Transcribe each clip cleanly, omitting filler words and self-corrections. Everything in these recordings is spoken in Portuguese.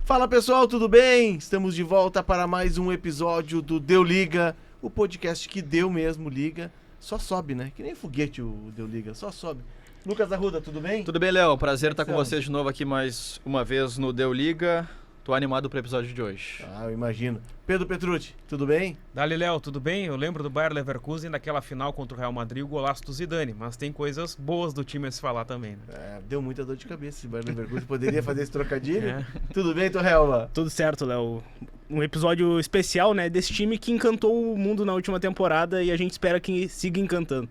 Fala pessoal, tudo bem? Estamos de volta para mais um episódio do Deu Liga, o podcast que deu mesmo liga. Só sobe, né? Que nem foguete o Deu Liga, só sobe. Lucas Arruda, tudo bem? Tudo bem, Léo? Prazer estar com vocês de novo aqui mais uma vez no Deu Liga. Tô animado pro episódio de hoje. Eu imagino. Pedro Petrucci, tudo bem? Dali, Léo, tudo bem? Eu lembro do Bayer Leverkusen naquela final contra o Real Madrid, o golaço do Zidane, mas tem coisas boas do time a se falar também, né? Deu muita dor de cabeça esse Bayer Leverkusen. Poderia fazer esse trocadilho? Tudo bem, Torrealba? Tudo certo, Léo. Um episódio especial, né, desse time que encantou o mundo na última temporada e a gente espera que siga encantando.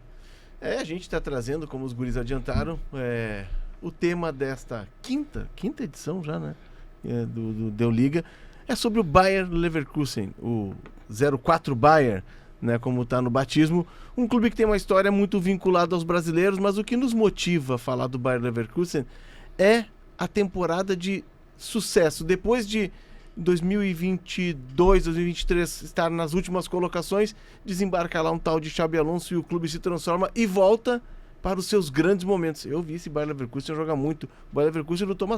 A gente está trazendo, como os guris adiantaram, o tema desta quinta edição já, né? Do Deu Liga, é sobre o Bayer Leverkusen, o 04 Bayer, né, como está no batismo, um clube que tem uma história muito vinculada aos brasileiros, mas o que nos motiva a falar do Bayer Leverkusen é a temporada de sucesso. Depois de 2022, 2023 estar nas últimas colocações, desembarca lá um tal de Xabi Alonso e o clube se transforma e volta para os seus grandes momentos. Eu vi esse Bayer Leverkusen jogar muito. O Bayer Leverkusen do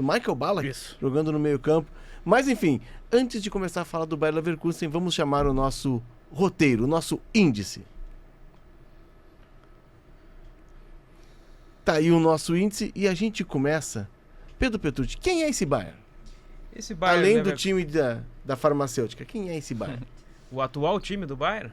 Michael Ballack, isso, jogando no meio campo. Mas enfim, antes de começar a falar do Bayer Leverkusen, vamos chamar o nosso roteiro, o nosso índice. Tá aí o nosso índice e a gente começa. Pedro Petrucci, quem é esse Bayer? Esse Bayer além do time da farmacêutica, quem é esse Bayer? O atual time do Bayer?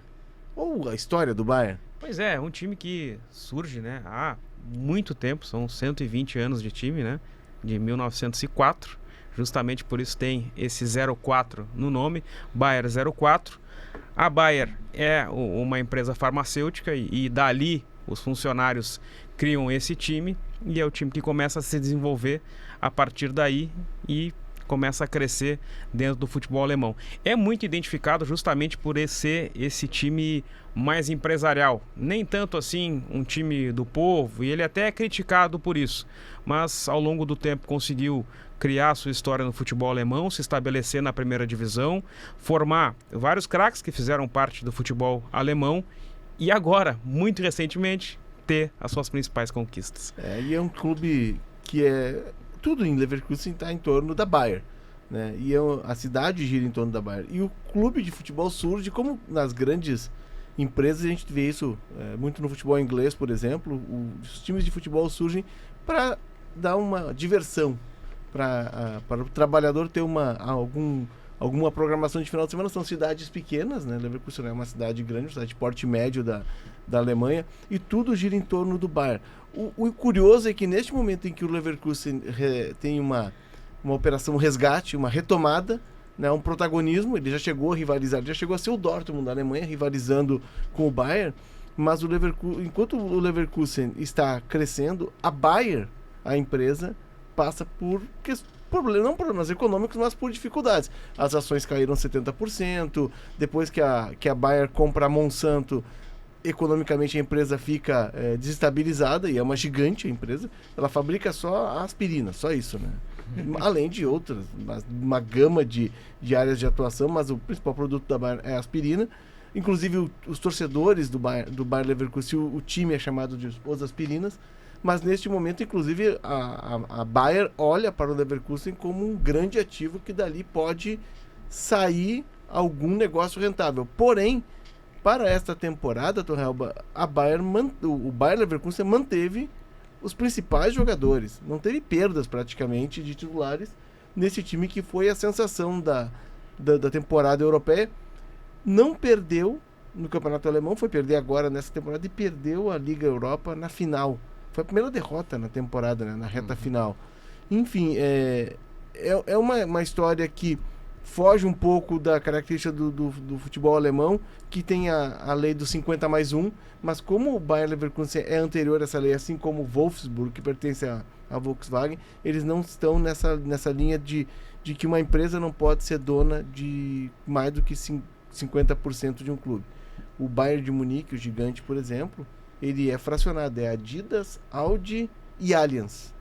Ou a história do Bayer? Pois é, um time que surge, né, há muito tempo, são 120 anos de time, né, de 1904, justamente por isso tem esse 04 no nome, Bayer 04. A Bayer é uma empresa farmacêutica e dali os funcionários criam esse time e é o time que começa a se desenvolver a partir daí e começa a crescer dentro do futebol alemão. É muito identificado justamente por ser esse time mais empresarial. Nem tanto assim um time do povo, e ele até é criticado por isso. Mas ao longo do tempo conseguiu criar sua história no futebol alemão, se estabelecer na primeira divisão, formar vários craques que fizeram parte do futebol alemão e agora, muito recentemente, ter as suas principais conquistas. E é um clube que tudo em Leverkusen está em torno da Bayer, né? E a cidade gira em torno da Bayer. E o clube de futebol surge, como nas grandes empresas, a gente vê isso muito no futebol inglês, por exemplo. Os times de futebol surgem para dar uma diversão, para o trabalhador ter alguma programação de final de semana. São cidades pequenas, né? Leverkusen é uma cidade grande, uma cidade de porte médio da Alemanha, e tudo gira em torno do Bayer. O curioso é que neste momento em que o Leverkusen tem uma operação resgate, uma retomada, né, um protagonismo, ele já chegou a rivalizar, já chegou a ser o Dortmund da Alemanha, rivalizando com o Bayern, mas enquanto o Leverkusen está crescendo, a Bayer, a empresa, passa por não problemas econômicos, mas por dificuldades. As ações caíram 70%, depois que a Bayer compra a Monsanto, economicamente a empresa fica desestabilizada, e é uma gigante a empresa. Ela fabrica só aspirina, só isso, né? Além de outras, uma gama de áreas de atuação, mas o principal produto da Bayer é a aspirina. Inclusive os torcedores do Bayer Leverkusen, o time é chamado de os aspirinas, mas neste momento, inclusive, a Bayer olha para o Leverkusen como um grande ativo que dali pode sair algum negócio rentável. Porém, para esta temporada, Torrealba, o Bayer Leverkusen manteve os principais jogadores. Não teve perdas praticamente de titulares nesse time que foi a sensação da temporada europeia. Não perdeu no Campeonato Alemão, foi perder agora nessa temporada e perdeu a Liga Europa na final. Foi a primeira derrota na temporada, né, na reta final. Enfim, é uma história que foge um pouco da característica do futebol alemão, que tem a lei do 50+1, mas como o Bayer Leverkusen é anterior a essa lei, assim como o Wolfsburg, que pertence à Volkswagen, eles não estão nessa linha de que uma empresa não pode ser dona de mais do que 50% de um clube. O Bayern de Munique, o gigante, por exemplo, ele é fracionado, é Adidas, Audi e Allianz.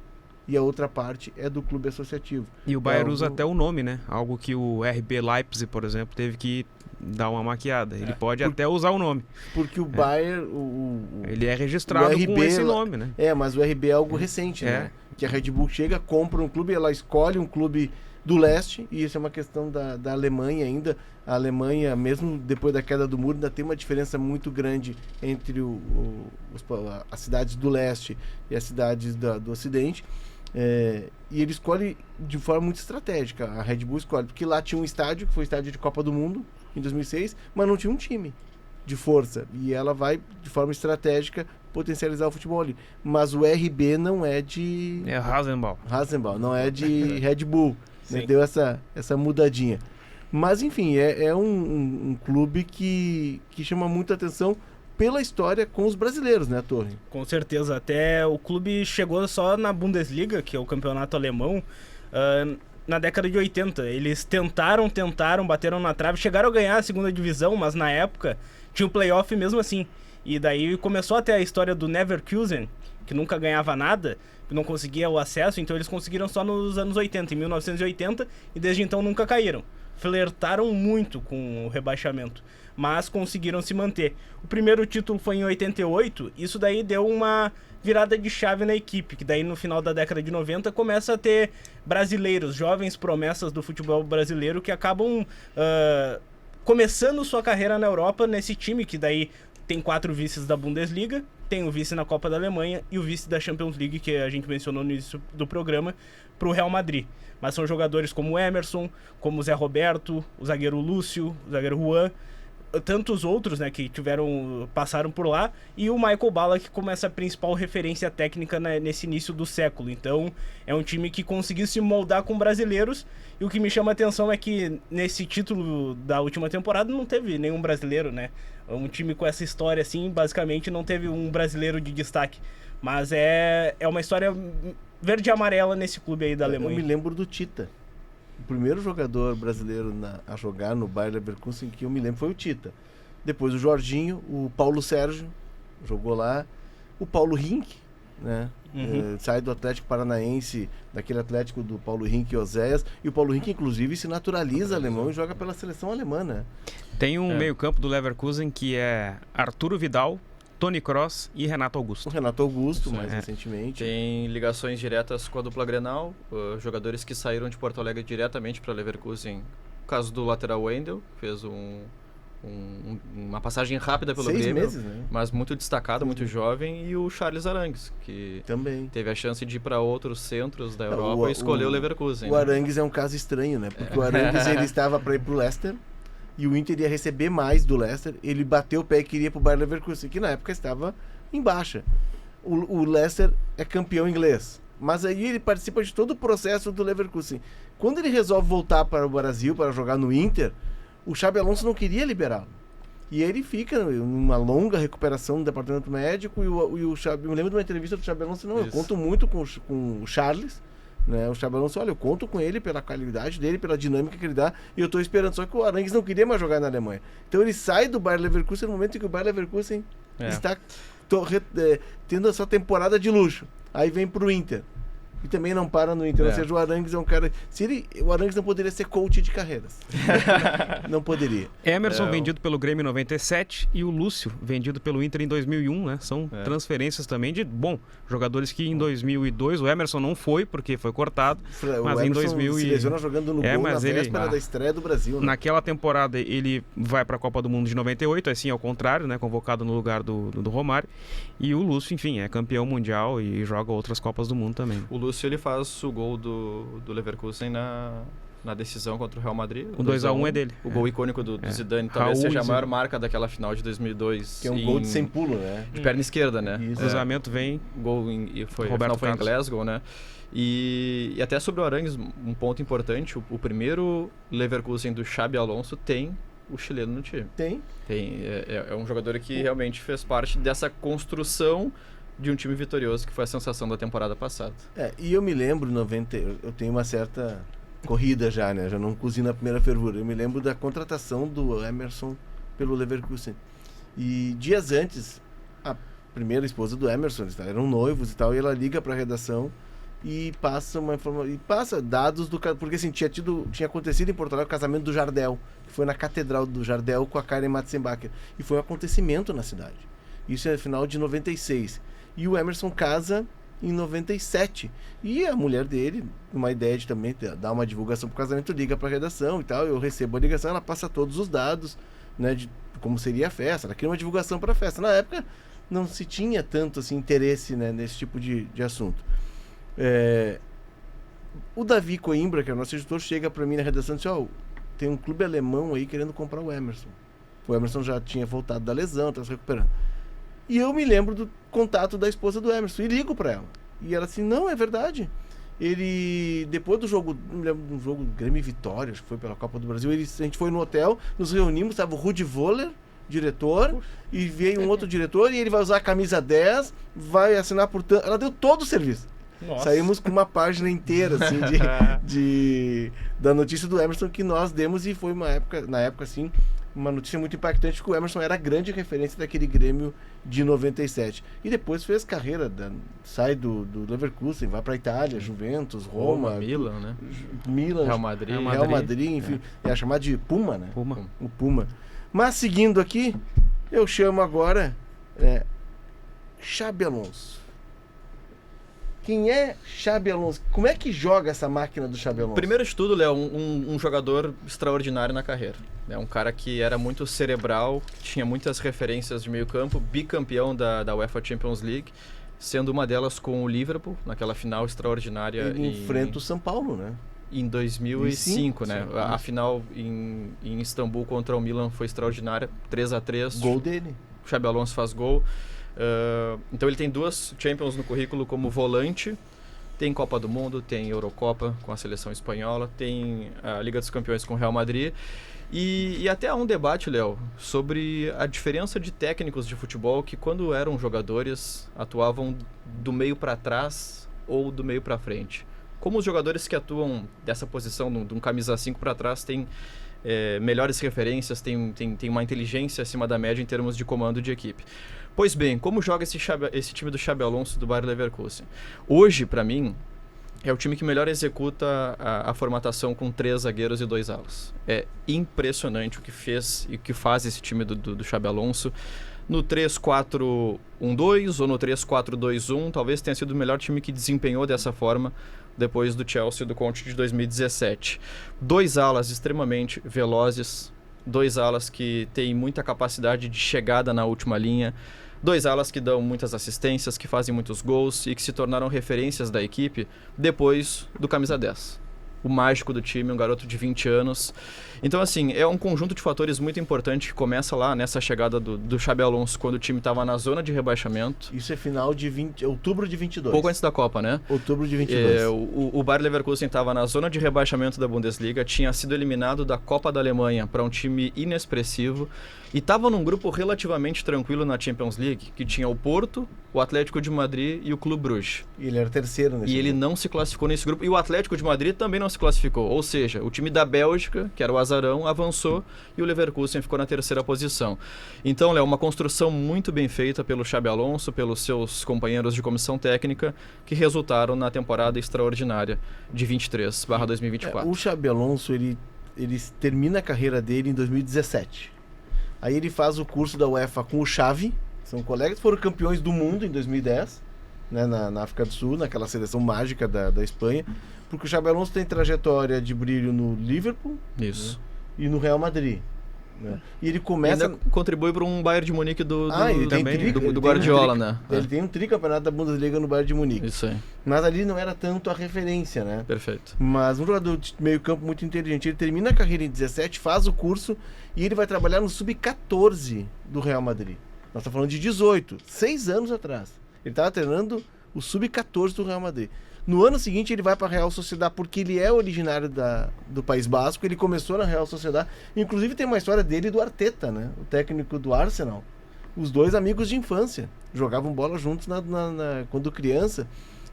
E a outra parte é do clube associativo. E o Bayern usa até o nome, né? Algo que o RB Leipzig, por exemplo, teve que dar uma maquiada. Ele pode até usar o nome. Porque o Bayern... ele é registrado o RB, com esse nome, né? Mas o RB é algo recente, né? que a Red Bull chega, compra um clube, ela escolhe um clube do leste, e isso é uma questão da Alemanha ainda. A Alemanha, mesmo depois da queda do muro, ainda tem uma diferença muito grande entre as cidades do leste e as cidades do ocidente. E ele escolhe de forma muito estratégica. A Red Bull escolhe, porque lá tinha um estádio, que foi o estádio de Copa do Mundo, em 2006, mas não tinha um time de força. E ela vai, de forma estratégica, potencializar o futebol ali. Mas o RB não é de... É Rasenball. Não é de Red Bull. Né? Deu essa mudadinha. Mas, enfim, é um clube que chama muita atenção pela história com os brasileiros, né, Torre? Com certeza. Até o clube chegou só na Bundesliga, que é o campeonato alemão, na década de 80. Eles tentaram, bateram na trave, chegaram a ganhar a segunda divisão, mas na época tinha o playoff mesmo assim. E daí começou até a história do Leverkusen, que nunca ganhava nada, que não conseguia o acesso, então eles conseguiram só nos anos 80, em 1980, e desde então nunca caíram. Flertaram muito com o rebaixamento, mas conseguiram se manter. O primeiro título foi em 88, isso daí deu uma virada de chave na equipe, que daí no final da década de 90 começa a ter brasileiros, jovens promessas do futebol brasileiro que acabam começando sua carreira na Europa nesse time, que daí tem 4 vices da Bundesliga, tem o vice na Copa da Alemanha e o vice da Champions League, que a gente mencionou no início do programa, para o Real Madrid. Mas são jogadores como o Emerson, como o Zé Roberto, o zagueiro Lúcio, o zagueiro Juan, tantos outros, né, que passaram por lá, e o Michael Ballack como essa principal referência técnica nesse início do século. Então é um time que conseguiu se moldar com brasileiros, e o que me chama a atenção é que nesse título da última temporada não teve nenhum brasileiro, né? Um time com essa história assim, basicamente não teve um brasileiro de destaque, mas é uma história verde e amarela nesse clube aí da Alemanha. Eu me lembro do Tita. O primeiro jogador brasileiro a jogar no Bayer Leverkusen que eu me lembro foi o Tita. Depois o Jorginho, o Paulo Sérgio jogou lá, o Paulo Rink, né? Sai do Atlético Paranaense, daquele Atlético do Paulo Rink e Oséias, e o Paulo Rink inclusive se naturaliza alemão e joga pela seleção alemã, né? Tem um meio-campo do Leverkusen que é Arturo Vidal, Toni Kroos e Renato Augusto. O Renato Augusto, mais recentemente. Tem ligações diretas com a dupla Grenal, jogadores que saíram de Porto Alegre diretamente para Leverkusen. O caso do lateral Wendel, fez uma passagem rápida pelo 6 Grêmio, meses, né? mas muito destacado, muito jovem, e o Charles Arangues, que também teve a chance de ir para outros centros da Europa e escolheu o Leverkusen. O Arangues é um caso estranho, né? Porque o Arangues ele estava para ir pro Leicester, e o Inter ia receber mais do Leicester, ele bateu o pé e queria pro Bayer Leverkusen, que na época estava em baixa. O Leicester é campeão inglês, mas aí ele participa de todo o processo do Leverkusen. Quando ele resolve voltar para o Brasil para jogar no Inter, o Xabi Alonso não queria liberá-lo. E ele fica numa longa recuperação no departamento médico, e o Xabi, eu me lembro de uma entrevista do Xabi Alonso, eu conto muito com o Charles, né? O Xabi Alonso, olha, eu conto com ele pela qualidade dele, pela dinâmica que ele dá, e eu estou esperando. Só que o Arangues não queria mais jogar na Alemanha. Então ele sai do Bayer Leverkusen no momento em que o Bayer Leverkusen está tendo essa temporada de luxo. Aí vem pro Inter. E também não para no Inter. Ou seja, o Arangues é um cara... O Arangues não poderia ser coach de carreiras. Não poderia. Emerson vendido pelo Grêmio em 97 e o Lúcio vendido pelo Inter em 2001, né? São transferências também de, jogadores que em 2002 o Emerson não foi porque foi cortado, mas em 2000 se lesiona jogando no gol na véspera da estreia do Brasil, né? Naquela temporada ele vai para a Copa do Mundo de 98, assim ao contrário, né? Convocado no lugar do Romário. E o Lúcio, enfim, é campeão mundial e joga outras Copas do Mundo também. O Lúcio, ele faz o gol do Leverkusen na decisão contra o Real Madrid. O 2-1 é dele. O gol icônico do Zidane, talvez seja a maior marca daquela final de 2002. Que é um gol de sem pulo, né? De perna esquerda, né? O cruzamento vem... Gol foi em Glasgow, né? E até sobre o Arangues, um ponto importante, o primeiro Leverkusen do Xabi Alonso tem o chileno no time. Tem. É um jogador que realmente fez parte dessa construção de um time vitorioso, que foi a sensação da temporada passada. E eu me lembro, eu tenho uma certa corrida já, né? Já não cozinho na primeira fervura. Eu me lembro da contratação do Emerson pelo Leverkusen. E dias antes, a primeira esposa do Emerson, eles eram noivos e tal, e ela liga para a redação e passa uma informação, e passa dados do... Porque assim, tinha acontecido em Porto Alegre o casamento do Jardel, que foi na Catedral do Jardel com a Karen Matzenbacher. E foi um acontecimento na cidade. Isso é final de 96. E o Emerson casa em 97. E a mulher dele, uma ideia de também dar uma divulgação pro casamento, liga pra redação e tal. Eu recebo a ligação, ela passa todos os dados, né, de como seria a festa. Ela cria uma divulgação para a festa. Na época não se tinha tanto assim, interesse, né, nesse tipo de assunto. O Davi Coimbra, que é o nosso editor, chega para mim na redação e diz: tem um clube alemão aí querendo comprar o Emerson. O Emerson já tinha voltado da lesão, tá se recuperando. E eu me lembro do contato da esposa do Emerson e ligo para ela. E ela assim: não, é verdade. Ele, depois do jogo, não me lembro de um jogo Grêmio e Vitória, acho que foi pela Copa do Brasil, a gente foi no hotel, nos reunimos, estava o Rudi Voller, diretor, e veio um outro diretor, e ele vai usar a camisa 10, vai assinar por tanto. Ela deu todo o serviço. Nossa. Saímos com uma página inteira assim, da notícia do Emerson que nós demos, e foi na época assim, uma notícia muito impactante, que o Emerson era a grande referência daquele Grêmio de 97. E depois fez carreira, sai do Leverkusen, vai para a Itália, Juventus, Roma, Milan, né? Milan, Real Madrid, enfim, é chamado de Puma, né? Puma. O Puma. Mas seguindo aqui, eu chamo agora Xabi Alonso. Quem é Xabi Alonso? Como é que joga essa máquina do Xabi Alonso? Primeiro de tudo, Léo, um jogador extraordinário na carreira. É um cara que era muito cerebral, tinha muitas referências de meio campo, bicampeão da UEFA Champions League, sendo uma delas com o Liverpool, naquela final extraordinária. Ele enfrenta o São Paulo, né? Em 2005, né? Sim. A final em Istambul contra o Milan foi extraordinária, 3-3. Gol dele. O Xabi Alonso faz gol. Então ele tem 2 Champions no currículo como volante, tem Copa do Mundo, tem Eurocopa com a seleção espanhola, tem a Liga dos Campeões com o Real Madrid, e até há um debate, Léo, sobre a diferença de técnicos de futebol que, quando eram jogadores, atuavam do meio para trás ou do meio para frente. Como os jogadores que atuam dessa posição, de um camisa 5 para trás, têm melhores referências, tem uma inteligência acima da média em termos de comando de equipe. Pois bem, como joga esse time do Xabi Alonso do Bayer Leverkusen? Hoje, para mim, é o time que melhor executa a formatação com 3 zagueiros e 2 alas. É impressionante o que fez e o que faz esse time do Xabi Alonso. No 3-4-1-2 ou no 3-4-2-1, talvez tenha sido o melhor time que desempenhou dessa forma depois do Chelsea do Conte de 2017. 2 alas extremamente velozes, 2 alas que têm muita capacidade de chegada na última linha, 2 alas que dão muitas assistências, que fazem muitos gols e que se tornaram referências da equipe depois do camisa 10. O mágico do time, um garoto de 20 anos. Então, assim, é um conjunto de fatores muito importante que começa lá nessa chegada do Xabi Alonso, quando o time estava na zona de rebaixamento. Isso é final de outubro de 22. Pouco antes da Copa, né? Outubro de 22. O Bayer Leverkusen estava na zona de rebaixamento da Bundesliga, tinha sido eliminado da Copa da Alemanha para um time inexpressivo e estava num grupo relativamente tranquilo na Champions League, que tinha o Porto, o Atlético de Madrid e o Clube Bruges. E ele era terceiro nesse grupo. Ele não se classificou nesse grupo, e o Atlético de Madrid também não se classificou. Ou seja, o time da Bélgica, que era o azarão, avançou e o Leverkusen ficou na terceira posição. Então, Léo, uma construção muito bem feita pelo Xabi Alonso, pelos seus companheiros de comissão técnica, que resultaram na temporada extraordinária de 23/2024. O Xabi Alonso, ele termina a carreira dele em 2017. Aí ele faz o curso da UEFA com o Xavi, são colegas, foram campeões do mundo em 2010, né, na África do Sul, naquela seleção mágica da Espanha, porque o Xabi Alonso tem trajetória de brilho no Liverpool. Isso. Né, e no Real Madrid. Né? E ele começa... Ainda contribui para um Bayern de Munique do Guardiola, né? Ele tem um tricampeonato da Bundesliga no Bayern de Munique. Isso aí. Mas ali não era tanto a referência, né? Perfeito. Mas um jogador de meio campo muito inteligente. Ele termina a carreira em 17, faz o curso e ele vai trabalhar no Sub-14 do Real Madrid. Nós estamos falando de 18, 6 anos atrás. Ele estava treinando o Sub-14 do Real Madrid. No ano seguinte ele vai para a Real Sociedad, porque ele é originário do País Basco, ele começou na Real Sociedad. Inclusive tem uma história dele e do Arteta, né? O técnico do Arsenal. Os dois amigos de infância, jogavam bola juntos quando criança,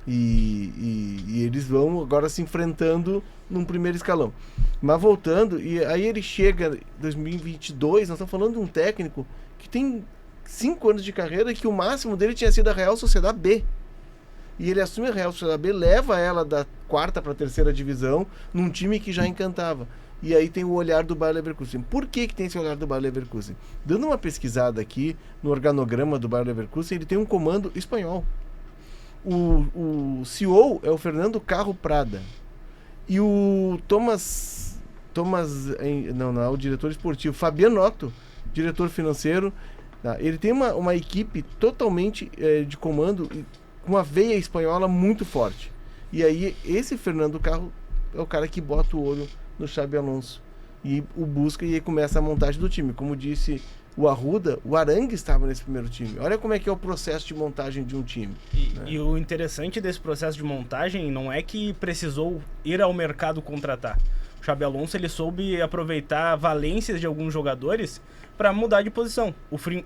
e eles vão agora se enfrentando num primeiro escalão. Mas voltando, e aí ele chega em 2022, nós estamos falando de um técnico que tem 5 anos de carreira e que o máximo dele tinha sido a Real Sociedad B. E ele assume a Real Sociedad B, leva ela da 4ª para a 3ª divisão, num time que já encantava. E aí tem o olhar do Bayer Leverkusen. Por que tem esse olhar do Bayer Leverkusen? Dando uma pesquisada aqui no organograma do Bayer Leverkusen, ele tem um comando espanhol. O CEO é o Fernando Carro Prada. E o não é o diretor esportivo, Fabiano Otto, diretor financeiro. Tá? Ele tem uma equipe totalmente de comando, com uma veia espanhola muito forte. E aí, esse Fernando Carro é o cara que bota o olho no Xabi Alonso. E o busca e aí começa a montagem do time. Como disse o Arruda, o Arangue estava nesse primeiro time. Olha como é que é o processo de montagem de um time. E o interessante desse processo de montagem não é que precisou ir ao mercado contratar. O Xabi Alonso ele soube aproveitar valências de alguns jogadores para mudar de posição.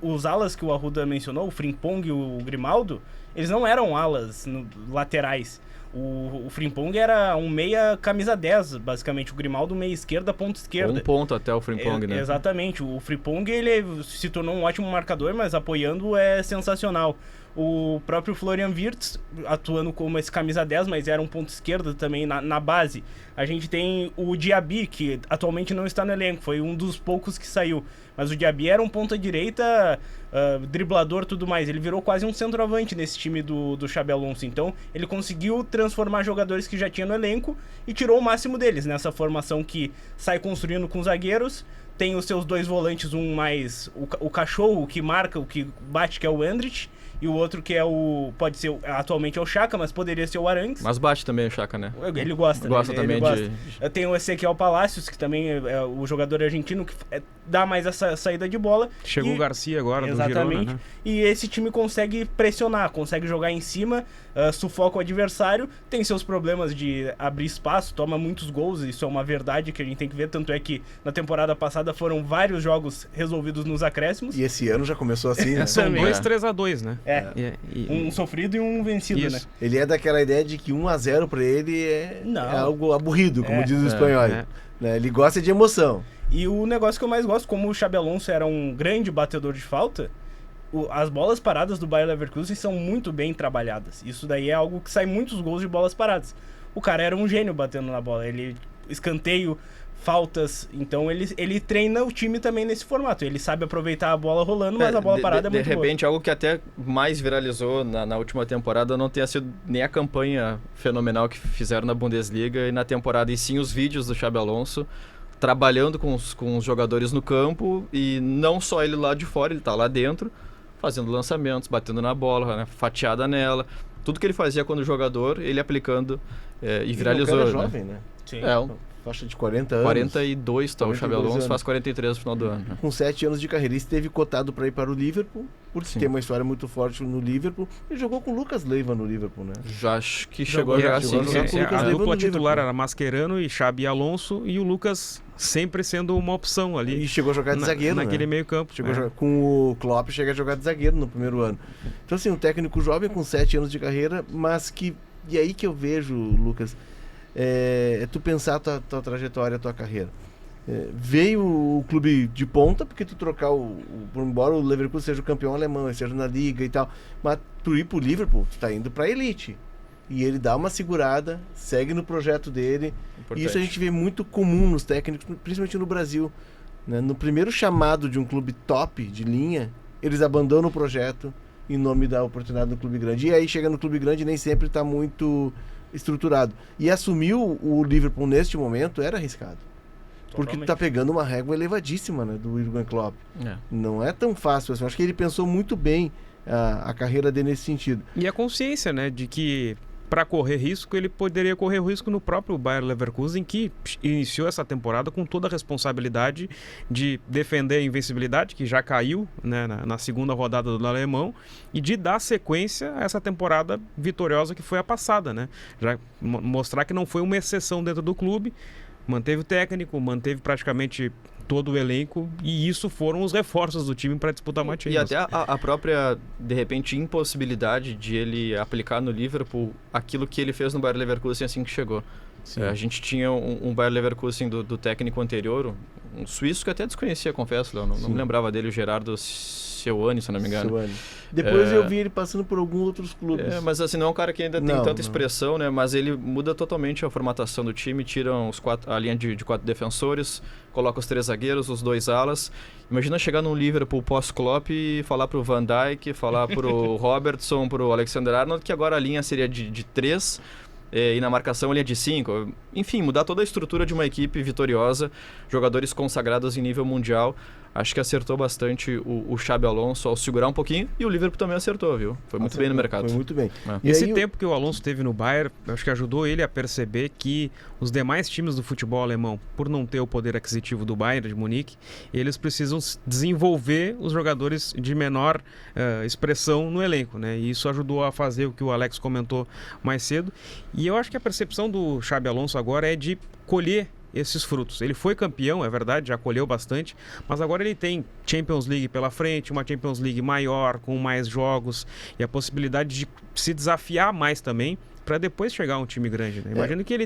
Os alas que o Arruda mencionou, o Frimpong e o Grimaldo, eles não eram alas laterais. O Frimpong era um meia camisa 10, basicamente. O Grimaldo meia esquerda, ponta esquerda. Um ponto até o Frimpong, né? Exatamente. O Frimpong ele se tornou um ótimo marcador, mas apoiando é sensacional. O próprio Florian Wirtz atuando como esse camisa 10, mas era um ponto esquerdo também na base. A gente tem o Diaby, que atualmente não está no elenco, foi um dos poucos que saiu. Mas o Diaby era um ponta direita, driblador e tudo mais. Ele virou quase um centroavante nesse time do Xabi Alonso. Então, ele conseguiu transformar jogadores que já tinha no elenco e tirou o máximo deles nessa formação que sai construindo com zagueiros. Tem os seus dois volantes, um mais o cachorro, o que marca, o que bate, que é o Endrich. E o outro que é pode ser, atualmente é o Chaka, mas poderia ser o Arangues. Mas bate também o Chaka, né? Ele gosta, Gosta né? também Ele gosta. Tem o Ezequiel Palacios, que também é o jogador argentino, que dá mais essa saída de bola. Chegou o Garcia agora do Girona, exatamente. né? E esse time consegue pressionar, consegue jogar em cima, sufoca o adversário, tem seus problemas de abrir espaço, toma muitos gols, isso é uma verdade que a gente tem que ver, tanto é que na temporada passada foram vários jogos resolvidos nos acréscimos. E esse ano já começou assim, né? São 2-3-2, né? Um sofrido e um vencido, isso, né? Ele é daquela ideia de que 1-0 pra ele é algo aburrido, como diz o espanhol. Né? Ele gosta de emoção. E o negócio que eu mais gosto, como o Xabi Alonso era um grande batedor de falta, as bolas paradas do Bayer Leverkusen são muito bem trabalhadas. Isso daí é algo que sai muitos gols de bolas paradas. O cara era um gênio batendo na bola. Ele escanteio, faltas, então ele treina o time também nesse formato. Ele sabe aproveitar a bola rolando, mas a bola parada é muito boa. De repente, algo que até mais viralizou na última temporada não tenha sido nem a campanha fenomenal que fizeram na Bundesliga e na temporada, e sim os vídeos do Xabi Alonso trabalhando com os jogadores no campo, e não só ele lá de fora, ele tá lá dentro, fazendo lançamentos, batendo na bola, né, fatiada nela. Tudo que ele fazia quando jogador, ele aplicando e viralizou. Ele é jovem, né? Sim. Faixa de 40 anos. 42, tá? O Xabi Alonso anos. faz 43 no final do ano. Né? Com 7 anos de carreira, ele esteve cotado para ir para o Liverpool, porque tem uma história muito forte no Liverpool. Ele jogou com o Lucas Leiva no Liverpool, né? Já acho que chegou a jogar assim. A dupla titular era Mascherano e Xabi Alonso, e o Lucas sempre sendo uma opção ali. E chegou a jogar de zagueiro, naquele né? meio campo. Chegou a jogar, com o Klopp, chega a jogar de zagueiro no primeiro ano. Então, assim, um técnico jovem com 7 anos de carreira, mas que... E aí que eu vejo, Lucas... É tu pensar a tua trajetória, a tua carreira. Veio o clube de ponta, porque tu trocar embora o Leverkusen seja o campeão alemão, seja na Liga e tal, mas tu ir pro Liverpool, tu tá indo pra elite. E ele dá uma segurada, segue no projeto dele. Importante. E isso a gente vê muito comum nos técnicos, principalmente no Brasil. Né? No primeiro chamado de um clube top, de linha, eles abandonam o projeto em nome da oportunidade do clube grande. E aí chega no clube grande e nem sempre tá muito... estruturado. E assumir o Liverpool neste momento era arriscado. Porque tá pegando uma régua elevadíssima, né, do Jürgen Klopp. Não é tão fácil assim. Acho que ele pensou muito bem a carreira dele nesse sentido. E a consciência, né, de que para correr risco, ele poderia correr risco no próprio Bayer Leverkusen, que iniciou essa temporada com toda a responsabilidade de defender a invencibilidade, que já caiu, né, na segunda rodada do alemão, e de dar sequência a essa temporada vitoriosa que foi a passada, né? Já mostrar que não foi uma exceção dentro do clube, manteve o técnico, manteve praticamente todo o elenco, e isso foram os reforços do time para disputar uma Champions. E até a própria, de repente, impossibilidade de ele aplicar no Liverpool aquilo que ele fez no Bayer Leverkusen assim que chegou. A gente tinha um Bayer Leverkusen do técnico anterior, um suíço que até desconhecia, confesso, Léo, não me lembrava dele, o Gerardo Seoane, se não me engano. Seoane. Depois eu vi ele passando por alguns outros clubes. Mas assim, não é um cara que ainda tem Não, tanta não. expressão, né? Mas ele muda totalmente a formatação do time, tiram a linha de 4 defensores, coloca os 3 zagueiros, os 2 alas. Imagina chegar num Liverpool pós-Klopp e falar pro Van Dijk, falar pro Robertson, pro Alexander-Arnold, que agora a linha seria de 3 e na marcação ele é de 5. Enfim, mudar toda a estrutura de uma equipe vitoriosa, jogadores consagrados em nível mundial. Acho que acertou bastante o Xabi Alonso ao segurar um pouquinho, e o Liverpool também acertou, viu? Foi muito bem no mercado. Foi muito bem. E esse tempo que o Alonso teve no Bayern, acho que ajudou ele a perceber que os demais times do futebol alemão, por não ter o poder aquisitivo do Bayern de Munique, eles precisam desenvolver os jogadores de menor expressão no elenco, né? E isso ajudou a fazer o que o Alex comentou mais cedo. E eu acho que a percepção do Xabi Alonso agora é de colher esses frutos. Ele foi campeão, é verdade, já colheu bastante, mas agora ele tem Champions League pela frente, uma Champions League maior, com mais jogos, e a possibilidade de se desafiar mais também, para depois chegar a um time grande, né? Imagino que ele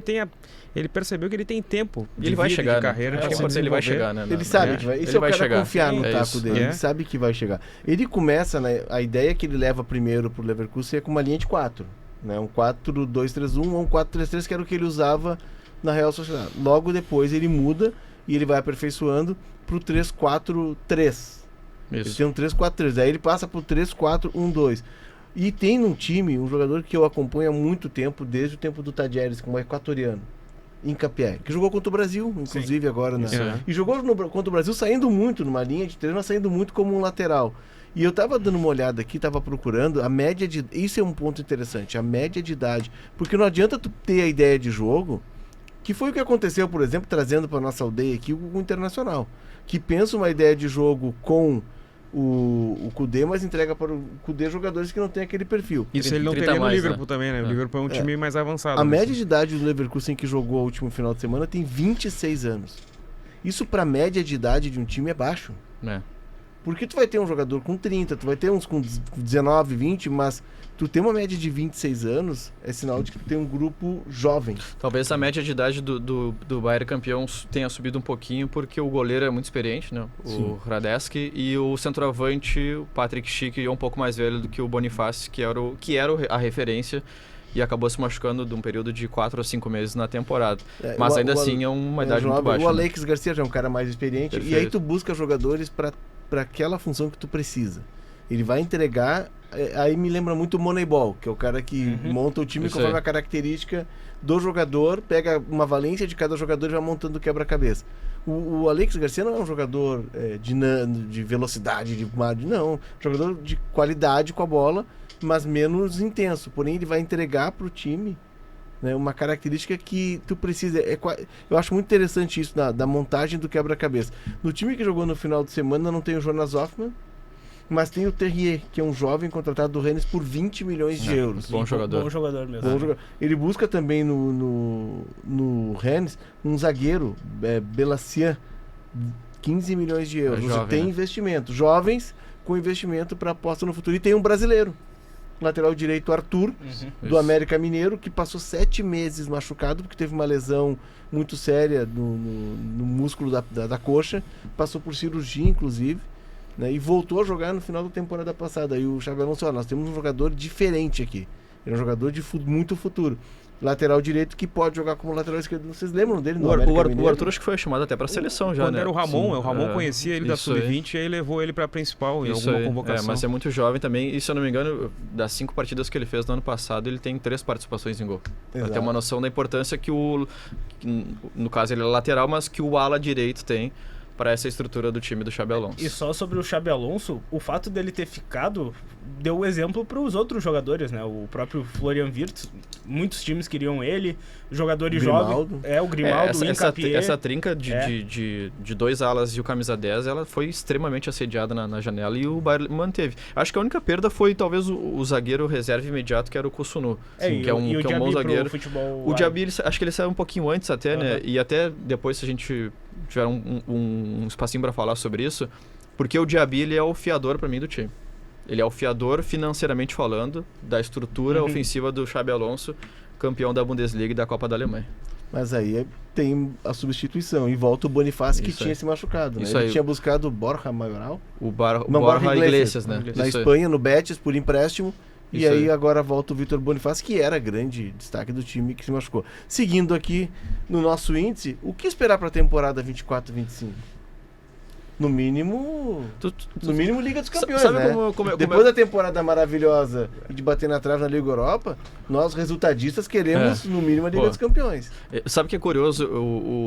percebeu que ele tem tempo de ele vai vida, chegar, de carreira, né? para se ele vai desenvolver. chegar, né? Ele sabe que vai. Isso ele é o vai cara chegar. confiar no taco isso. dele. Ele sabe que vai chegar. Ele começa, né, a ideia que ele leva primeiro pro Leverkusen é com uma linha de 4, né? Um 4-2-3-1 ou um 4-3-3, que era o que ele usava na Real Sociedade. Logo depois ele muda e ele vai aperfeiçoando pro 3-4-3. Ele tem um 3-4-3. Aí ele passa pro 3-4-1-2. E tem no time um jogador que eu acompanho há muito tempo, desde o tempo do Tadieres, como é equatoriano, Hincapié, que jogou contra o Brasil, inclusive. Sim. Agora, né? E jogou contra o Brasil saindo muito numa linha de treino, mas saindo muito como um lateral. E eu tava dando uma olhada aqui, tava procurando a média de... Isso é um ponto interessante, a média de idade. Porque não adianta tu ter a ideia de jogo, que foi o que aconteceu, por exemplo, trazendo para nossa aldeia aqui o Internacional, que pensa uma ideia de jogo com o Kudê, mas entrega para o Kudê jogadores que não tem aquele perfil. Isso ele não teria no Liverpool, né? Também, né? O Liverpool é um time mais avançado. A média de idade do Leverkusen que jogou o último final de semana tem 26 anos. Isso para a média de idade de um time é baixo. Porque tu vai ter um jogador com 30, tu vai ter uns com 19, 20, mas tu tem uma média de 26 anos, é sinal de que tu tem um grupo jovem. Talvez a média de idade do Bayern campeão tenha subido um pouquinho, porque o goleiro é muito experiente, né? O Hradecky, e o centroavante, o Patrick Schick, é um pouco mais velho do que o Boniface, que era a referência, e acabou se machucando de um período de 4 a 5 meses na temporada. Mas ainda assim é uma idade muito baixa. O Alex Garcia já é um cara mais experiente. Perfeito. E aí tu busca jogadores para aquela função que tu precisa. Ele vai entregar... Aí me lembra muito o Moneyball, que é o cara que monta o time conforme a característica do jogador, pega uma valência de cada jogador e vai montando o quebra-cabeça. O Alex Garcia não é um jogador de velocidade, não. Jogador de qualidade com a bola, mas menos intenso. Porém, ele vai entregar para o time, né, uma característica que tu precisa. Eu acho muito interessante isso da montagem do quebra-cabeça. No time que jogou no final de semana não tem o Jonas Hoffmann, mas tem o Terrier, que é um jovem contratado do Rennes por 20 milhões de euros. Bom jogador. Bom jogador mesmo. Ele busca também no Rennes um zagueiro, Belassian, 15 milhões de euros. Jovem, tem investimento. Jovens com investimento para aposta no futuro. E tem um brasileiro, lateral direito Arthur, do América Mineiro, que passou 7 meses machucado, porque teve uma lesão muito séria no músculo da coxa. Passou por cirurgia, inclusive. Né, e voltou a jogar no final da temporada passada. E o Xabi Alonso, nós temos um jogador diferente aqui. Ele é um jogador de muito futuro. Lateral direito que pode jogar como lateral esquerdo. Vocês lembram dele? O Arthur acho que foi chamado até para a seleção já, quando né? Era o Ramon, o Ramon conhecia ele da Sub-20 e aí levou ele para a principal em alguma convocação. Mas é muito jovem também. E se eu não me engano, das 5 partidas que ele fez no ano passado, ele tem 3 participações em gol. Para ter uma noção da importância que no caso ele é lateral, mas que o ala direito tem para essa estrutura do time do Xabi Alonso. E só sobre o Xabi Alonso, o fato dele ter ficado deu exemplo para os outros jogadores, né? O próprio Florian Wirtz, muitos times queriam ele, jogadores jovens, o Grimaldo, o Hincapié. Essa trinca de 2 alas e o camisa 10, ela foi extremamente assediada na janela e o Bayern manteve. Acho que a única perda foi talvez o zagueiro reserva imediato, que era o Kusunu, que é um bom zagueiro. O Diaby, acho que ele saiu um pouquinho antes até, né? E até depois, se a gente tiver um espacinho para falar sobre isso, porque o Diaby, ele é o fiador para mim do time. Ele é o fiador, financeiramente falando, da estrutura ofensiva do Xabi Alonso, campeão da Bundesliga e da Copa da Alemanha. Mas aí tem a substituição e volta o Bonifácio que Isso tinha aí. se machucado, né? Isso Ele aí. tinha buscado o Borja Mayoral Borja Borja Iglesias, né? na Isso aí. Espanha, no Betis, por empréstimo. E Isso aí aí. agora volta o Vitor Bonifácio, que era grande destaque do time que se machucou. Seguindo aqui no nosso índice, o que esperar para a temporada 24-25? No mínimo, Liga dos Campeões, Sabe né? como Depois da temporada maravilhosa e de bater na trave na Liga Europa, nós resultadistas queremos no mínimo a Liga Pô. dos Campeões. Sabe o que é curioso?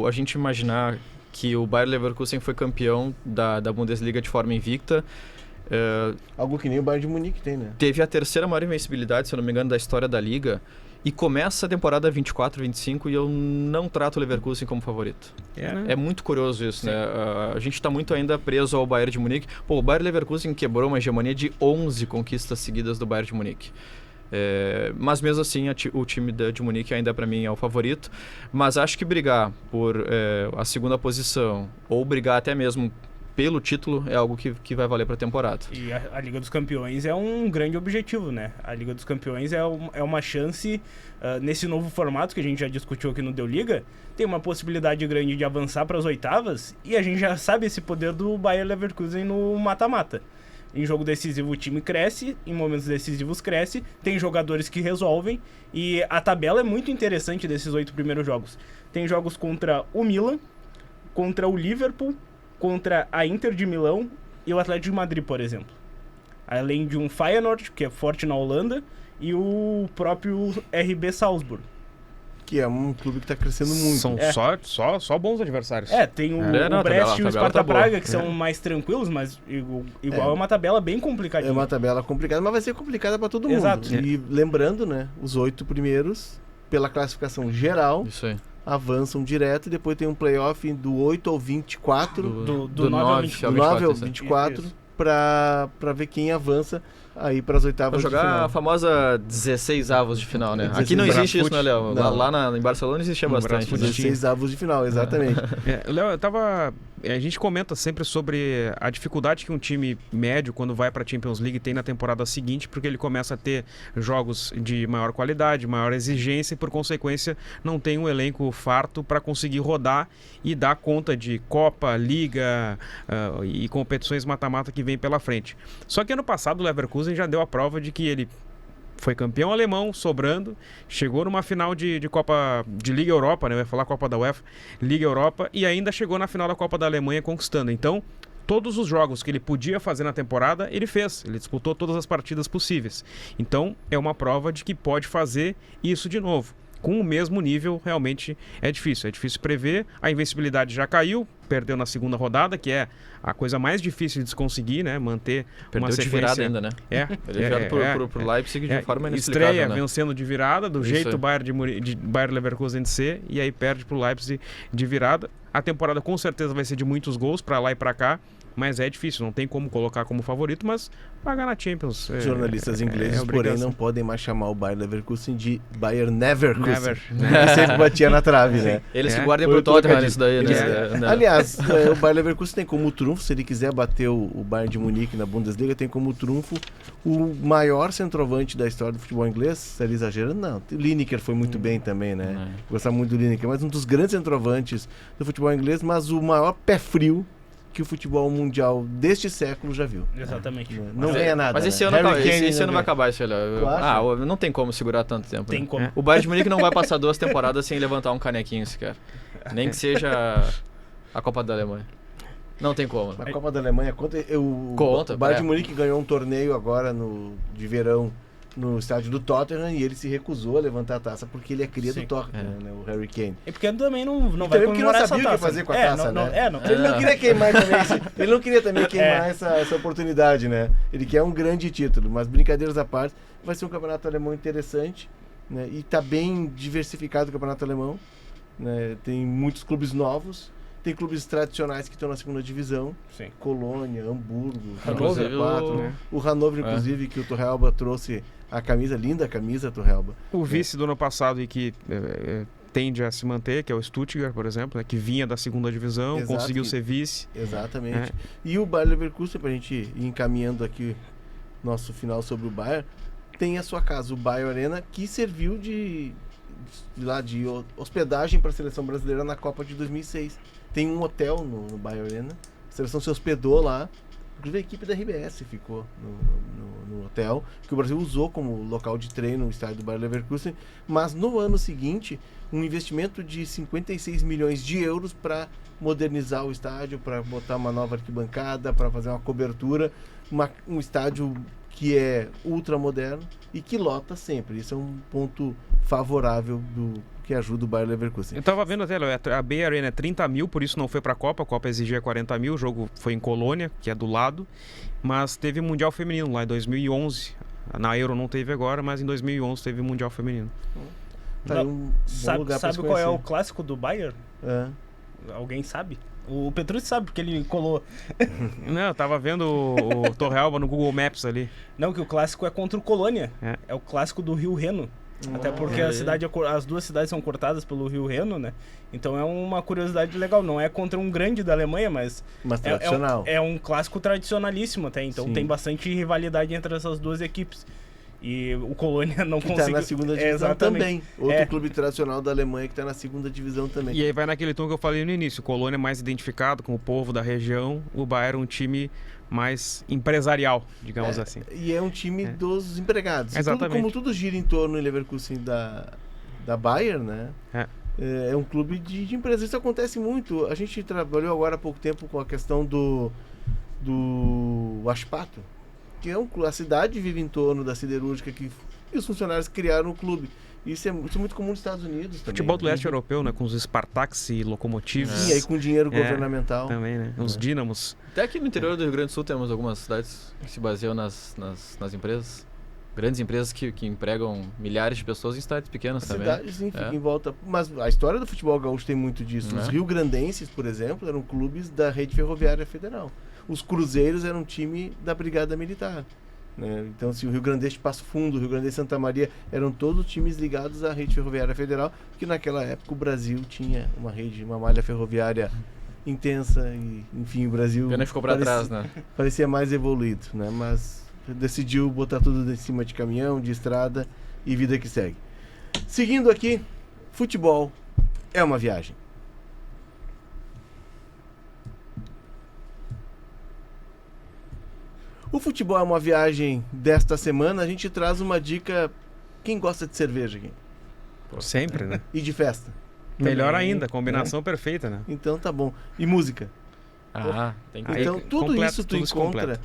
A gente imaginar que o Bayer Leverkusen foi campeão da Bundesliga de forma invicta. Algo que nem o Bayern de Munique tem, né? Teve a terceira maior invencibilidade, se eu não me engano, da história da Liga. E começa a temporada 24-25 e eu não trato o Leverkusen como favorito. É muito curioso isso, né? A gente está muito ainda preso ao Bayern de Munique. Pô, o Bayer Leverkusen quebrou uma hegemonia de 11 conquistas seguidas do Bayern de Munique. Mas mesmo assim, o time de Munique ainda para mim é o favorito. Mas acho que brigar por a segunda posição ou brigar até mesmo pelo título é algo que vai valer para a temporada. E a Liga dos Campeões é um grande objetivo, né? A Liga dos Campeões é uma chance, nesse novo formato que a gente já discutiu aqui no Deu Liga, tem uma possibilidade grande de avançar para as oitavas e a gente já sabe esse poder do Bayer Leverkusen no mata-mata. Em jogo decisivo o time cresce, em momentos decisivos cresce, tem jogadores que resolvem e a tabela é muito interessante desses 8 primeiros jogos. Tem jogos contra o Milan, contra o Liverpool, contra a Inter de Milão e o Atlético de Madrid, por exemplo. Além de um Feyenoord, que é forte na Holanda, e o próprio RB Salzburg. Que é um clube que está crescendo muito. São só bons adversários. Tem o não, Brest e o a tabela Sparta tá boa. Praga, que são mais tranquilos, mas igual é uma tabela bem complicadinha. É uma tabela complicada, mas vai ser complicada para todo mundo. Exato. E lembrando, né, os 8 primeiros, pela classificação geral, Isso aí. avançam direto e depois tem um playoff do 8 ao 24, do 9 ao 24. do 9 ao isso aí. 24, Isso. para ver quem avança aí para as oitavas Pra de jogar final. a famosa 16 avos de final, né? 16 Aqui não existe isso, Brasfoot. né, Léo? Não. Lá em Barcelona existia No bastante. Brasfoot. Né? 16 avos de final, exatamente. Léo, a gente comenta sempre sobre a dificuldade que um time médio, quando vai para a Champions League, tem na temporada seguinte, porque ele começa a ter jogos de maior qualidade, maior exigência e, por consequência, não tem um elenco farto para conseguir rodar e dar conta de Copa, Liga e competições mata-mata que vem pela frente. Só que ano passado o Leverkusen já deu a prova de que ele foi campeão alemão, sobrando, chegou numa final de Copa de Liga Europa, né? Eu ia falar Copa da UEFA, Liga Europa, e ainda chegou na final da Copa da Alemanha conquistando. Então, todos os jogos que ele podia fazer na temporada, ele fez. Ele disputou todas as partidas possíveis. Então, é uma prova de que pode fazer isso de novo. Com o mesmo nível, realmente é difícil. É difícil prever. A invencibilidade já caiu, perdeu na segunda rodada, que é a coisa mais difícil de se conseguir, né? Manter Perdeu uma de sequência. virada ainda, né? Perdeu de virada pro Leipzig de forma inexplicável, Estreia né? vencendo de virada, do Isso jeito aí. Bayer Leverkusen de ser, e aí perde pro Leipzig de virada. A temporada com certeza vai ser de muitos gols para lá e para cá, mas é difícil, não tem como colocar como favorito, mas pagar na Champions. Jornalistas ingleses, porém, obrigação. não podem mais chamar o Bayer Leverkusen de Bayer Neverkusen. Never. Que sempre batia na trave, né? Eles se É. guardem Foi pro o Tottenham trocadilho. nisso daí, né? Eles- Não. Aliás, o Bayer Leverkusen tem como trunfo, se ele quiser bater o Bayern de Munique na Bundesliga, tem como trunfo o maior centroavante da história do futebol inglês. Seria exagerando? Não. O Lineker foi muito bem também, né? Gostava muito do Lineker, mas um dos grandes centroavantes do futebol inglês, mas o maior pé frio que o futebol mundial deste século já viu. Exatamente. Não ganha nada. Mas esse né? ano, Harry Kane esse ano vai ganha. acabar, esse ano. Tu acha? Não tem como segurar tanto tempo. Tem né? como. O Bayern de Munique não vai passar 2 temporadas sem levantar um canequinho sequer. Nem que seja a Copa da Alemanha. Não tem como. A Copa da Alemanha conta. Conta, O Bayern de é. Munique ganhou um torneio agora de verão no estádio do Tottenham e ele se recusou a levantar a taça porque ele é cria do Sim. Tottenham, né, o Harry Kane. É porque também não E vai também porque não comemorar sabia o essa que taça. fazer com a taça, né? Não. Ele não queria queimar também, ele não queria também queimar É. essa oportunidade, né? Ele quer um grande título, mas brincadeiras à parte, vai ser um campeonato alemão interessante, né? E tá bem diversificado o campeonato alemão, né? Tem muitos clubes novos, tem clubes tradicionais que estão na segunda divisão, Sim. Colônia, Hamburgo, Inclusive Hannover 4, o- o Hannover, inclusive, que o Torrealba trouxe a camisa, linda camisa, Torrealba. O vice do ano passado e que tende a se manter, que é o Stuttgart, por exemplo, né, que vinha da segunda divisão, Exato, conseguiu que- ser vice. Exatamente. E o Bayer Leverkusen, pra gente ir encaminhando aqui nosso final sobre o Bayer, tem a sua casa, o Bayer Arena, que serviu de de hospedagem para a seleção brasileira na Copa de 2006. Tem um hotel no Bayer Arena. A seleção se hospedou lá. Inclusive a equipe da RBS ficou no hotel, que o Brasil usou como local de treino, o estádio do Bayer Leverkusen. Mas no ano seguinte, um investimento de 56 milhões de euros para modernizar o estádio, para botar uma nova arquibancada, para fazer uma cobertura. Um estádio que é ultramoderno e que lota sempre. Isso é um ponto favorável que ajuda o Bayer Leverkusen. Eu tava vendo até, a Bay Arena é 30 mil, por isso não foi pra Copa. A Copa exigia 40 mil, o jogo foi em Colônia, que é do lado. Mas teve Mundial Feminino lá em 2011. Na Euro não teve agora, mas em 2011 teve Mundial Feminino. Tá aí um bom lugar pra se Sabe qual é o conhecer. clássico do Bayern? É. Alguém sabe? O Petrucci sabe, porque ele colou. Não, eu tava vendo o Torrealba no Google Maps ali. Não, que o clássico é contra o Colônia. É. É o clássico do Rio Reno. Até porque a cidade as duas cidades são cortadas pelo Rio Reno, né? Então é uma curiosidade legal. Não é contra um grande da Alemanha, mas Tradicional. é um clássico tradicionalíssimo até. Então Sim. tem bastante rivalidade entre essas duas equipes. E o Colônia não Que conseguiu... tá na segunda divisão Exatamente. também. Outro clube tradicional da Alemanha que tá na segunda divisão também. E aí vai naquele tom que eu falei no início. O Colônia é mais identificado com o povo da região. O Bayern é um time mais empresarial, digamos assim. E é um time dos empregados. Exatamente. Como tudo gira em torno em Leverkusen da Bayer, né? É um clube de empresas. Isso acontece muito. A gente trabalhou agora há pouco tempo com a questão do Aspato, que é a cidade vive em torno da siderúrgica e os funcionários criaram o clube. Isso é muito comum nos Estados Unidos também. Futebol do leste europeu, né? Com os Spartaks e Lokomotivs. Sim, aí com dinheiro governamental. Também, né? Os Dínamos. Até aqui no interior do Rio Grande do Sul temos algumas cidades que se baseiam nas empresas. Grandes empresas que empregam milhares de pessoas em cidades pequenas também. Cidades, sim, fica em volta. Mas a história do futebol gaúcho tem muito disso. Os rio-grandenses, por exemplo, eram clubes da Rede Ferroviária Federal. Os cruzeiros eram um time da Brigada Militar. Né? Então, se o Rio Grandense de Passo Fundo, o Rio Grandense de Santa Maria, eram todos times ligados à Rede Ferroviária Federal, porque naquela época o Brasil tinha uma malha ferroviária intensa e, enfim, o Brasil Pena ficou para trás, né? parecia mais evoluído, né? Mas decidiu botar tudo em cima de caminhão, de estrada e vida que segue. Seguindo aqui, futebol é uma viagem. O futebol é uma viagem desta semana. A gente traz uma dica. Quem gosta de cerveja aqui? Sempre, né? E de festa? Melhor Também, ainda, combinação perfeita, né? Então tá bom. E música? Tem que Aí, Então tudo completo, isso tu tudo isso encontra completo.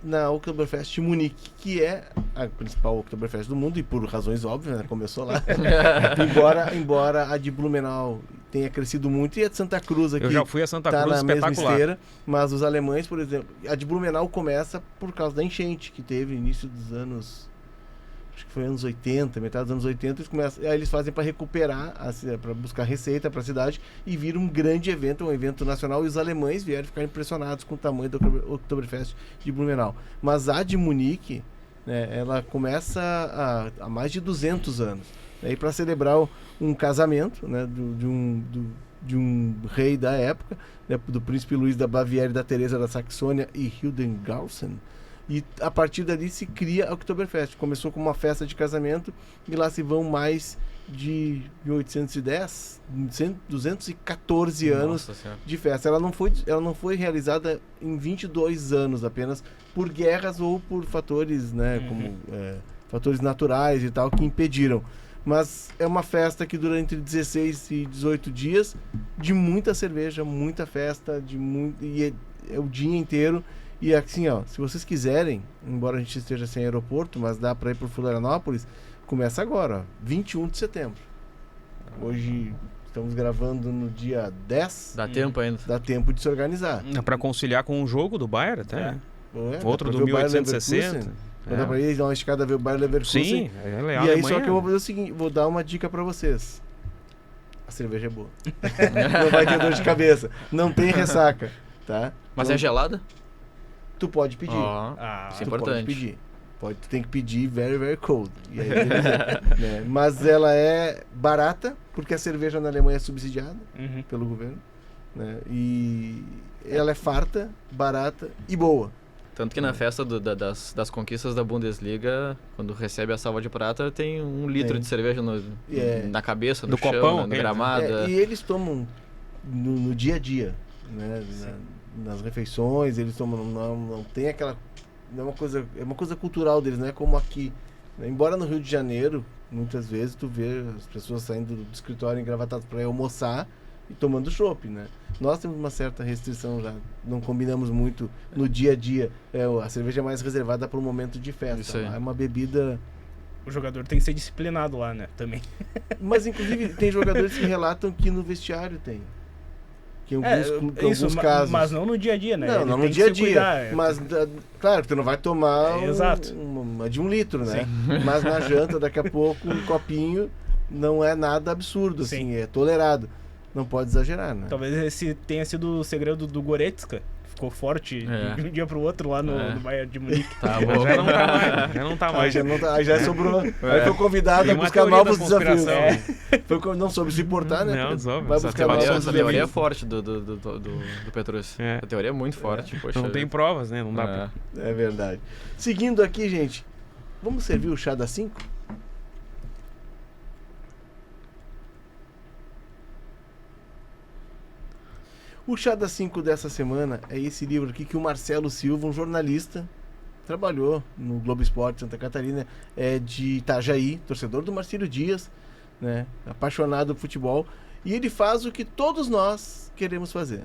na Oktoberfest de Munique, que é a principal Oktoberfest do mundo, e por razões óbvias, né? Começou lá. embora a de Blumenau tenha crescido muito, e a de Santa Cruz aqui Eu já fui a Santa tá Cruz, na mesma espetacular. esteira, mas os alemães, por exemplo, a de Blumenau começa por causa da enchente que teve no início dos anos, acho que foi anos 80, metade dos anos 80, aí eles fazem para recuperar, para buscar receita para a cidade, e vira um grande evento, um evento nacional, e os alemães vieram ficar impressionados com o tamanho da Oktoberfest de Blumenau. Mas a de Munique, né, ela começa há mais de 200 anos. Aí para celebrar um casamento, né, de um rei da época, né, do príncipe Luís da Baviera e da Teresa da Saxônia e Hildengausen. E a partir dali se cria a Oktoberfest. Começou como uma festa de casamento e lá se vão mais de 1810, 214 anos de festa. Ela não foi realizada em 22 anos apenas por guerras ou por fatores, né, como fatores naturais e tal que impediram. Mas é uma festa que dura entre 16 e 18 dias de muita cerveja, muita festa, e é o dia inteiro. E assim, ó, se vocês quiserem, embora a gente esteja sem aeroporto, mas dá para ir por Florianópolis, começa agora, ó, 21 de setembro. Hoje estamos gravando no dia 10. Dá tempo ainda. Dá tempo de se organizar. Para conciliar com o jogo do Bayern até, né? Outro dá do pra ver o Bayer 1860. Leverkusen. Dá pra ir dar uma escada ver o Bayer Leverkusen. Sim, E aí só que eu vou fazer o seguinte, vou dar uma dica pra vocês. A cerveja é boa. Não vai ter dor de cabeça. Não tem ressaca, tá? Mas então, é gelada? tu pode pedir. Isso é Tu importante. pode pedir. Tu tem que pedir very, very cold. E aí, né? Mas ela é barata, porque a cerveja na Alemanha é subsidiada pelo governo. Né? E ela é farta, barata e boa. Tanto que na festa das conquistas da Bundesliga, quando recebe a salva de prata, tem 1 litro de cerveja na cabeça, no chão, copão, no gramado. E eles tomam no dia a dia, né? Nas refeições, eles tomam, não tem aquela... Não é uma coisa cultural deles, não é como aqui. Embora no Rio de Janeiro, muitas vezes tu vê as pessoas saindo do escritório engravatadas para ir almoçar e tomando chopp, né? Nós temos uma certa restrição já, não combinamos muito no dia a dia. A cerveja é mais reservada para o momento de festa. É uma bebida... O jogador tem que ser disciplinado lá, né? Também. Mas, inclusive, tem jogadores que relatam que no vestiário tem. Que em alguns casos... Mas não no dia a dia, né? Não no dia a dia. Mas, claro, tu não vai tomar uma de 1 litro, né? Sim. Mas na janta, daqui a pouco, um copinho não é nada absurdo, assim, é tolerado. Não pode exagerar, né? Talvez esse tenha sido o segredo do Goretzka. Ficou forte de um dia pro outro lá no Bayern de Munique. Tá bom. Já não tá mais. Aí já sobrou. Aí foi convidado a buscar novos desafios. Foi não soube se importar, né? Não, vai buscar novos desafios. Essa teoria é forte do Petrus. A teoria é muito forte. Poxa, não tem provas, né? Não dá pra... É verdade. Seguindo aqui, gente. Vamos servir o chá das 5? O chá das 5 dessa semana é esse livro aqui que o Marcelo Silva, um jornalista, trabalhou no Globo Esporte Santa Catarina, de Itajaí, torcedor do Marcílio Dias, né, apaixonado por futebol, e ele faz o que todos nós queremos fazer.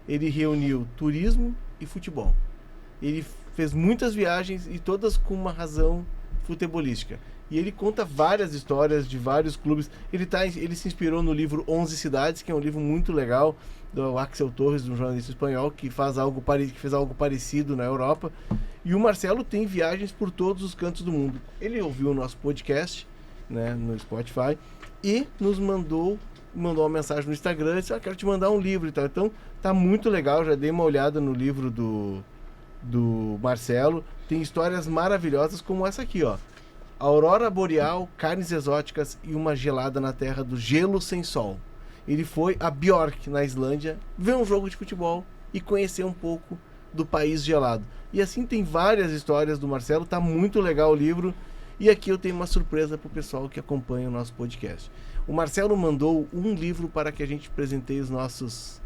Ele reuniu turismo e futebol. Ele fez muitas viagens e todas com uma razão futebolística. E ele conta várias histórias de vários clubes. Ele se inspirou no livro 11 Cidades, que é um livro muito legal, do Axel Torres, um jornalista espanhol, que fez algo parecido na Europa. E o Marcelo tem viagens por todos os cantos do mundo. Ele ouviu o nosso podcast, né, no Spotify, e nos mandou uma mensagem no Instagram e disse, quero te mandar um livro e tal. Então tá muito legal, já dei uma olhada no livro do Marcelo. Tem histórias maravilhosas como essa aqui, ó. Aurora Boreal, carnes exóticas e uma gelada na terra do gelo sem sol. Ele foi a Bjork, na Islândia, ver um jogo de futebol e conhecer um pouco do país gelado. E assim tem várias histórias do Marcelo, tá muito legal o livro. E aqui eu tenho uma surpresa pro pessoal que acompanha o nosso podcast. O Marcelo mandou um livro para que a gente presenteie os nossos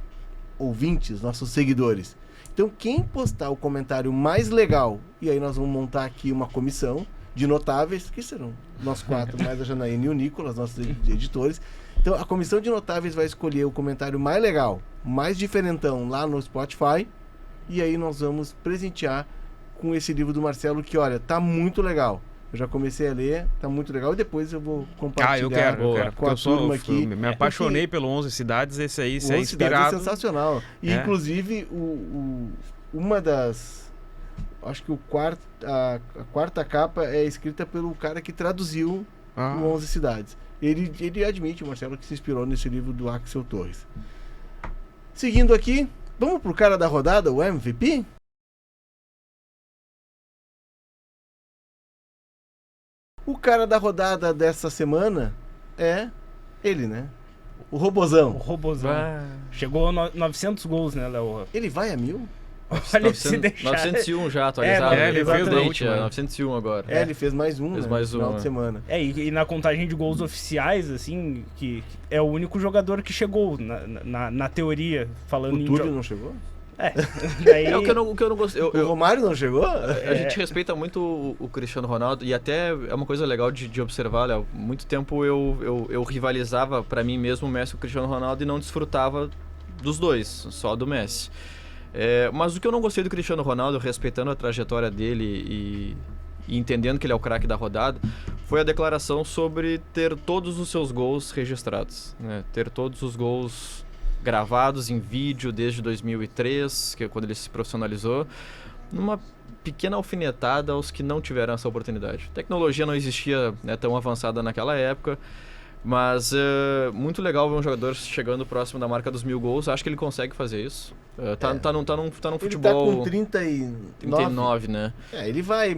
ouvintes, nossos seguidores. Então quem postar o comentário mais legal, e aí nós vamos montar aqui uma comissão de notáveis, que serão nós 4, mais a Janaína e o Nicolas, nossos editores. Então a comissão de notáveis vai escolher o comentário mais legal, mais diferentão lá no Spotify, e aí nós vamos presentear com esse livro do Marcelo, que olha, tá muito legal. Eu já comecei a ler, tá muito legal, e depois eu vou compartilhar eu quero, com a turma aqui. Me apaixonei pelo 11 Cidades, esse aí, você é 11 Cidades inspirado. é sensacional. E inclusive uma das... Acho que a quarta capa é escrita pelo cara que traduziu o 11 Cidades. Ele admite, o Marcelo, que se inspirou nesse livro do Axel Torres. Seguindo aqui, vamos pro cara da rodada, o MVP? O cara da rodada dessa semana é ele, né? O Robozão. O Robozão. Chegou a 900 gols, né, Léo? Ele vai a 1000? Olha, se deixar... 901 já atualizado. Ele fez na última. 901 agora. Ele fez mais um, fez né, mais no final de semana. E na contagem de gols oficiais, assim, que é o único jogador que chegou, na teoria, falando em... O Túlio não chegou? Daí... É o que eu não gostei. O Romário não chegou? A gente respeita muito o Cristiano Ronaldo, e até é uma coisa legal de observar, Léo. Muito tempo eu rivalizava pra mim mesmo o Messi e o Cristiano Ronaldo e não desfrutava dos dois, só do Messi. Mas o que eu não gostei do Cristiano Ronaldo, respeitando a trajetória dele e entendendo que ele é o craque da rodada, foi a declaração sobre ter todos os seus gols registrados, né? Ter todos os gols gravados em vídeo desde 2003, que é quando ele se profissionalizou, numa pequena alfinetada aos que não tiveram essa oportunidade. A tecnologia não existia, né, tão avançada naquela época, mas muito legal ver um jogador chegando próximo da marca dos 1000 gols. Acho que ele consegue fazer isso. Tá num Ele tá futebol com 39. 39, né? Ele vai,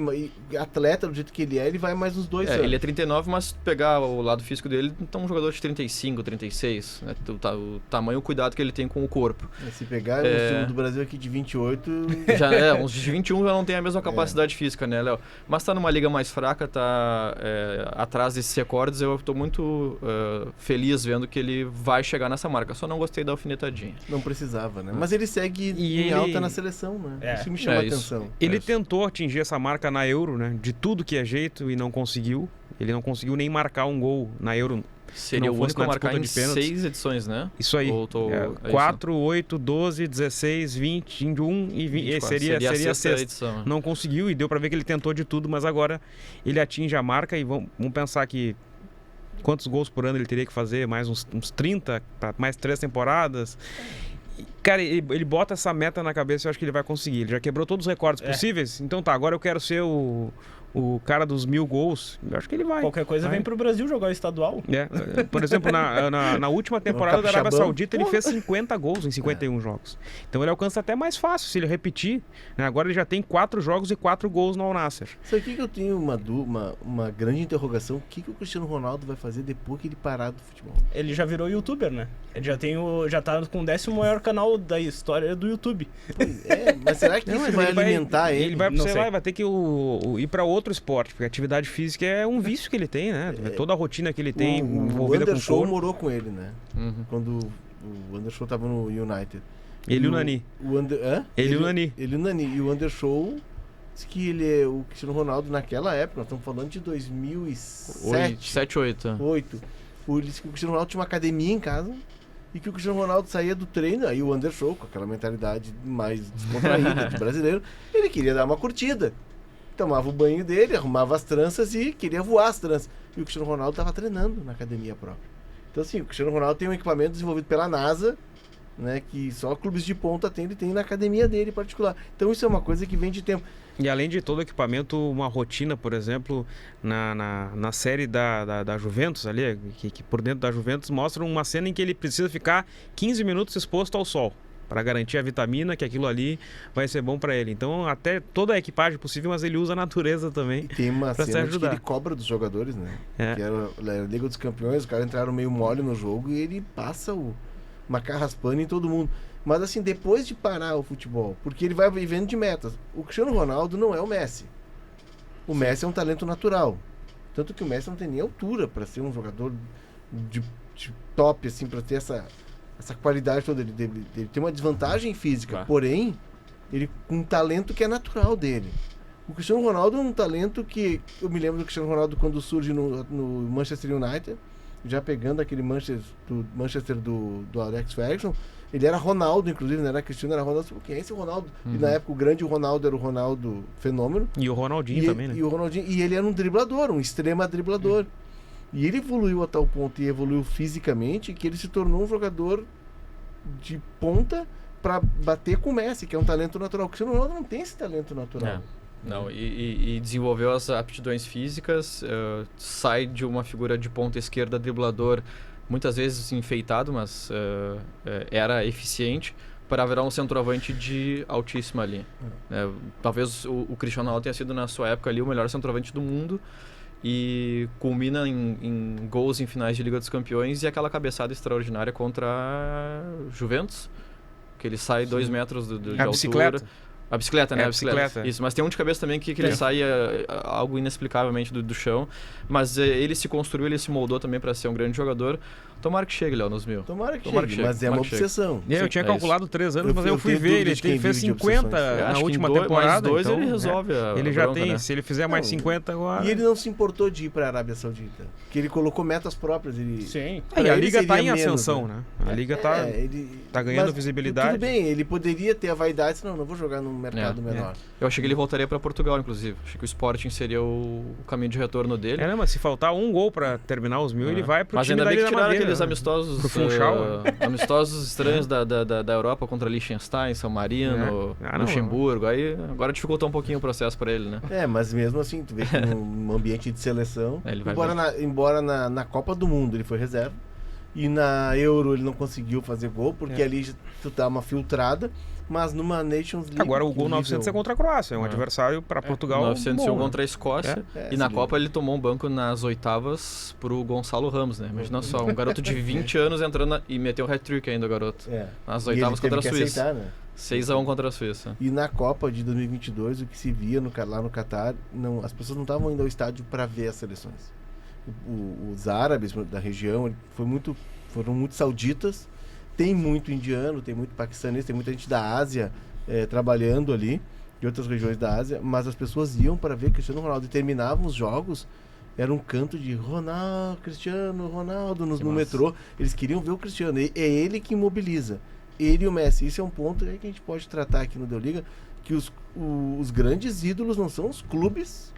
atleta do jeito que ele vai mais uns 2 anos. Ele é 39, mas se pegar o lado físico dele, então um jogador de 35, 36, né? O tamanho, o cuidado que ele tem com o corpo. Se pegar o time do Brasil aqui de 28... Uns de 21 já não tem a mesma capacidade física, né, Léo? Mas tá numa liga mais fraca, tá atrás desses recordes, eu tô muito feliz vendo que ele vai chegar nessa marca. Só não gostei da alfinetadinha. Não precisava, né? Mas ele segue em alta na seleção, né? Isso me chama a atenção. Ele tentou atingir essa marca na Euro, né? De tudo que é jeito e não conseguiu. Ele não conseguiu nem marcar um gol na Euro. Seria o único a marcar em 6 edições, né? Isso aí. 4, 8, 12, 16, 21 e 20. Seria a sexta edição. Não conseguiu e deu pra ver que ele tentou de tudo, mas agora ele atinge a marca e vamos pensar que quantos gols por ano ele teria que fazer? Mais uns 30, para mais 3 temporadas. Cara, ele bota essa meta na cabeça e eu acho que ele vai conseguir. Ele já quebrou todos os recordes possíveis. Então tá, agora eu quero ser o cara dos 1000 gols. Eu acho que ele vai. Qualquer coisa vem pro Brasil jogar o estadual. Por exemplo, na última temporada da Arábia Saudita, ele fez 50 gols em 51 jogos. Então ele alcança até mais fácil se ele repetir. Né? Agora ele já tem 4 jogos e 4 gols no Al Nassr. Isso aqui que eu tenho uma grande interrogação. O que o Cristiano Ronaldo vai fazer depois que ele parar do futebol? Ele já virou youtuber, né? Ele já tá com o 10º maior canal da história do YouTube. Pois mas será que isso vai alimentar ele? Ele vai, vai ter que ir para outro esporte, porque a atividade física é um vício que ele tem, né? Toda a rotina que ele tem envolvida com o Anderson morou com ele, né? Quando o Anderson tava no United. Ele e o Nani. Ele e o Nani. Ele e o Nani. E o Anderson disse que ele é o Cristiano Ronaldo naquela época, nós estamos falando de 2007. 8. Ele disse que o Cristiano Ronaldo tinha uma academia em casa e que o Cristiano Ronaldo saía do treino, aí o Anderson, com aquela mentalidade mais descontraída de brasileiro, ele queria dar uma curtida. Tomava o banho dele, arrumava as tranças e queria voar as tranças. E o Cristiano Ronaldo estava treinando na academia própria. Então assim, o Cristiano Ronaldo tem um equipamento desenvolvido pela NASA, né, que só clubes de ponta tem, ele tem na academia dele em particular. Então isso é uma coisa que vem de tempo. E além de todo o equipamento, uma rotina, por exemplo, na série da Juventus ali, que por dentro da Juventus mostra uma cena em que ele precisa ficar 15 minutos exposto ao sol para garantir a vitamina, que aquilo ali vai ser bom para ele. Então, até toda a equipagem possível, mas ele usa a natureza também. E tem uma cena que ele cobra dos jogadores, né? Que era a Liga dos Campeões, os caras entraram meio mole no jogo e ele passa uma carraspana em todo mundo. Mas assim, depois de parar o futebol, porque ele vai vivendo de metas. O Cristiano Ronaldo não é o Messi. O Messi é um talento natural. Tanto que o Messi não tem nem altura para ser um jogador de top, assim, para ter essa qualidade toda. Ele tem uma desvantagem física, porém, ele com um talento que é natural dele. O Cristiano Ronaldo é um talento que... Eu me lembro do Cristiano Ronaldo quando surge no Manchester United, já pegando aquele Manchester do Alex Ferguson. Ele era Ronaldo, inclusive, não era Cristiano, era Ronaldo. Quem é esse Ronaldo? E na época o grande Ronaldo era o Ronaldo Fenômeno. E o Ronaldinho também, né? E ele era um driblador, um extrema driblador. E ele evoluiu a tal ponto e evoluiu fisicamente que ele se tornou um jogador de ponta para bater com o Messi, que é um talento natural. O Cristiano Ronaldo não tem esse talento natural. Não, e desenvolveu as aptidões físicas, sai de uma figura de ponta esquerda driblador, muitas vezes enfeitado, mas era eficiente, para virar um centroavante de altíssima linha. Talvez o Cristiano Ronaldo tenha sido, na sua época, ali, o melhor centroavante do mundo, e culmina em gols em finais de Liga dos Campeões e aquela cabeçada extraordinária contra a Juventus, que ele sai 2 metros de altura. A bicicleta, né? A bicicleta. Isso, mas tem um de cabeça também que ele sai algo inexplicavelmente do chão. Mas ele se construiu, ele se moldou também para ser um grande jogador. Tomara que chegue, Léo, nos 1000. Tomara que chegue, mas é uma obsessão. Eu tinha calculado 3 anos, mas eu fui ver, ele fez 50 na última temporada. Mais 2 então, ele resolve a ele já bronca, tem, né? se ele fizer mais 50 agora... E ele não se importou de ir para a Arábia Saudita, porque ele colocou metas próprias. Sim. E a Liga tá em ascensão, né? A Liga tá ganhando visibilidade. Tudo bem, ele poderia ter a vaidade, não vou jogar num mercado menor. Eu achei que ele voltaria para Portugal, inclusive. Achei que o Sporting seria o caminho de retorno dele. Mas se faltar um gol para terminar os 1000, ele vai pro mas time ainda da bem Ilha que da tiraram Madeira, aqueles amistosos amistosos estranhos da Europa contra Liechtenstein, São Marino, Luxemburgo. Aí agora dificultou um pouquinho o processo para ele, né? Mas mesmo assim, tu vê que num ambiente de seleção, embora na Copa do Mundo ele foi reserva, E na Euro ele não conseguiu fazer gol, porque ali tu dá uma filtrada. Mas numa Nations League... Agora o gol 900 é contra a Croácia, é um adversário para Portugal 900 bom, contra a Escócia. E na Copa ele tomou um banco nas oitavas pro Gonçalo Ramos, né? Imagina só, um garoto de 20 anos entrando e meteu o hat-trick ainda, o garoto. Nas oitavas contra a Suíça. Aceitar, né? 6-1 contra a Suíça. E na Copa de 2022, o que se via lá no Catar, as pessoas não estavam indo ao estádio para ver as seleções. Os árabes da região foram muito sauditas. Tem muito indiano, tem muito paquistanês, tem muita gente da Ásia trabalhando ali, de outras regiões da Ásia, mas as pessoas iam para ver Cristiano Ronaldo e terminavam os jogos, era um canto de Cristiano Ronaldo no metrô. Eles queriam ver o Cristiano, é ele que mobiliza, ele e o Messi. Isso é um ponto que a gente pode tratar aqui no Deu Liga, que os grandes ídolos não são os clubes,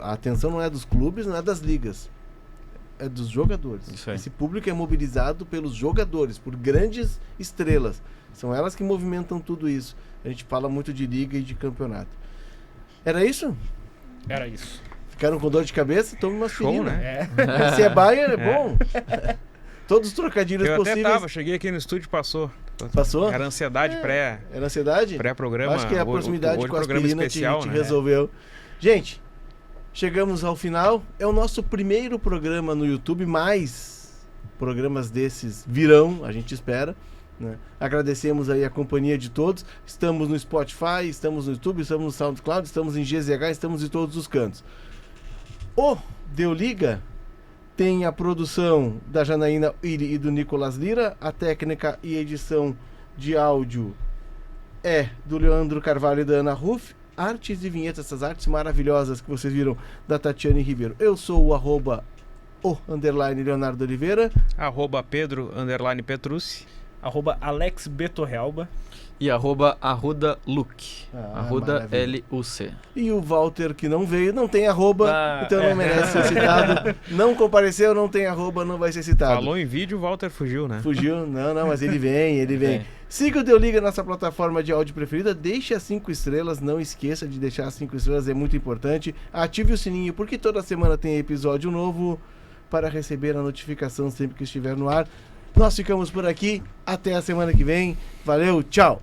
a atenção não é dos clubes, não é das ligas, é dos jogadores. Esse público é mobilizado pelos jogadores, por grandes estrelas. São elas que movimentam tudo isso. A gente fala muito de liga e de campeonato. Era isso? Era isso. Ficaram com dor de cabeça? Tome uma aspirina. Né? Se é Bayern, é bom. Todos os trocadilhos possíveis. Eu até cheguei aqui no estúdio, passou. Passou? Era ansiedade Era ansiedade? Pré-programa. Acho que é a proximidade com a aspirina especial, te né? resolveu. Gente, chegamos ao final. É o nosso primeiro programa no YouTube, mais programas desses virão, a gente espera, né? Agradecemos aí a companhia de todos. Estamos no Spotify, estamos no YouTube, estamos no SoundCloud, estamos em GZH, estamos em todos os cantos. O Deu Liga tem a produção da Janaína Iri e do Nicolas Lira, a técnica e edição de áudio é do Leandro Carvalho e da Ana Ruff. Artes e vinhetas, essas artes maravilhosas que vocês viram da Tatiane Ribeiro. Eu sou o @Leonardo Oliveira, @Pedro_Petrucci, @AlexBetorrealba e @ArrudaLuc. Arruda LUC. E o Walter, que não veio, não tem arroba, então não merece ser citado. Não compareceu, não tem arroba, não vai ser citado. Falou em vídeo, o Walter fugiu, né? Fugiu? Não, mas ele vem. Siga o Deu Liga, nossa plataforma de áudio preferida. Deixe as 5 estrelas, não esqueça de deixar as 5 estrelas, é muito importante. Ative o sininho, porque toda semana tem episódio novo para receber a notificação sempre que estiver no ar. Nós ficamos por aqui, até a semana que vem. Valeu, tchau!